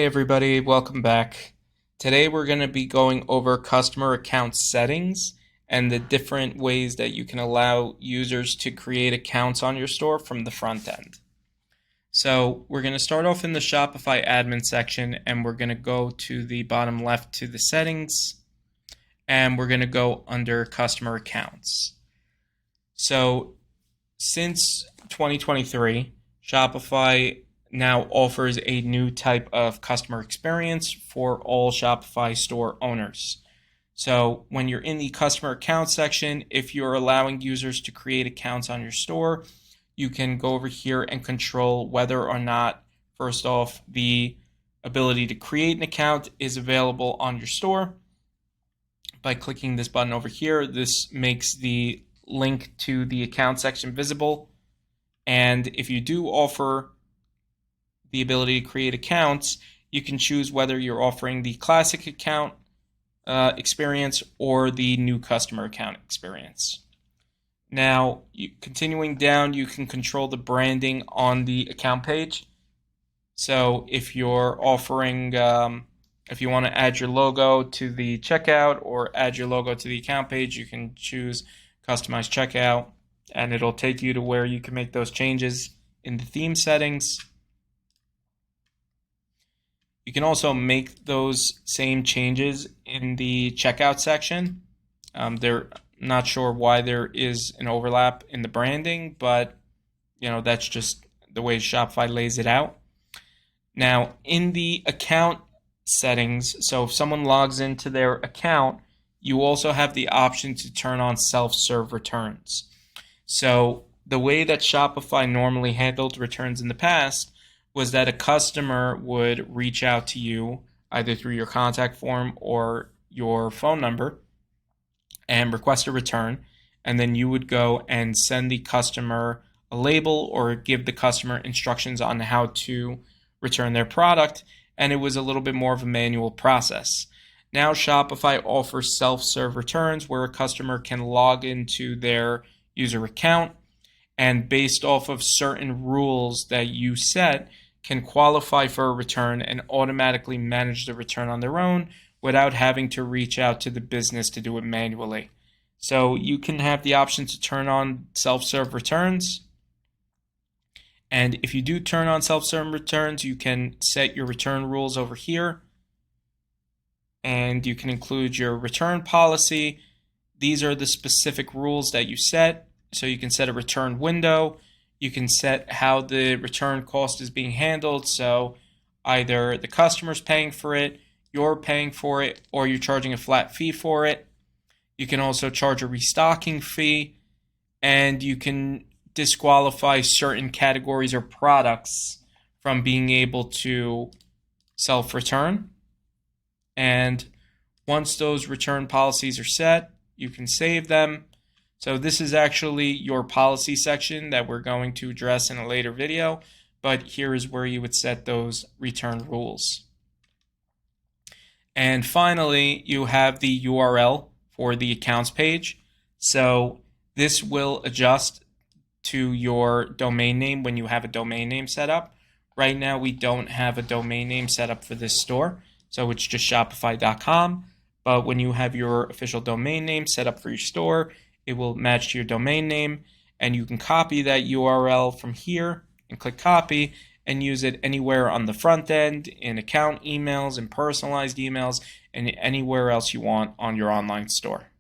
everybody, welcome back. Today we're going to be going over customer account settings and the different ways that you can allow users to create accounts on your store from the front end. So we're going to start off in the Shopify admin section, and we're going to go to the bottom left to the settings, and we're going to go under customer accounts. So since 2023, Shopify now offers a new type of customer experience for all Shopify store owners. So when you're in the customer account section, if you're allowing users to create accounts on your store, you can go over here and control whether or not, first off, the ability to create an account is available on your store. By clicking this button over here, this makes the link to the account section visible. And if you do offer the ability to create accounts, you can choose whether you're offering the classic account experience or the new customer account experience. Now, continuing down, you can control the branding on the account page. So if you're offering, if you want to add your logo to the checkout or add your logo to the account page, you can choose customize checkout, and it'll take you to where you can make those changes in the theme settings. You can also make those same changes in the checkout section. They're not sure why there is an overlap in the branding, but that's just the way Shopify lays it out. Now, in the account settings, so if someone logs into their account, you also have the option to turn on self-serve returns. So the way that Shopify normally handled returns in the past was that a customer would reach out to you either through your contact form or your phone number and request a return, and then you would go and send the customer a label or give the customer instructions on how to return their product, and it was a little bit more of a manual process. Now Shopify offers self-serve returns where a customer can log into their user account and based off of certain rules that you set, can qualify for a return and automatically manage the return on their own without having to reach out to the business to do it manually. So you can have the option to turn on self-serve returns. And if you do turn on self-serve returns, you can set your return rules over here. And you can include your return policy. These are the specific rules that you set. So you can set a return window. You can set how the return cost is being handled. So either the customer's paying for it, you're paying for it, or you're charging a flat fee for it. You can also charge a restocking fee, and you can disqualify certain categories or products from being able to self-return. And once those return policies are set, you can save them. So this is actually your policy section that we're going to address in a later video, but here is where you would set those return rules. And finally, you have the URL for the accounts page. So this will adjust to your domain name when you have a domain name set up. Right now, we don't have a domain name set up for this store, so it's just shopify.com. But when you have your official domain name set up for your store, it will match to your domain name, and you can copy that URL from here and click copy and use it anywhere on the front end, in account emails and personalized emails, and anywhere else you want on your online store.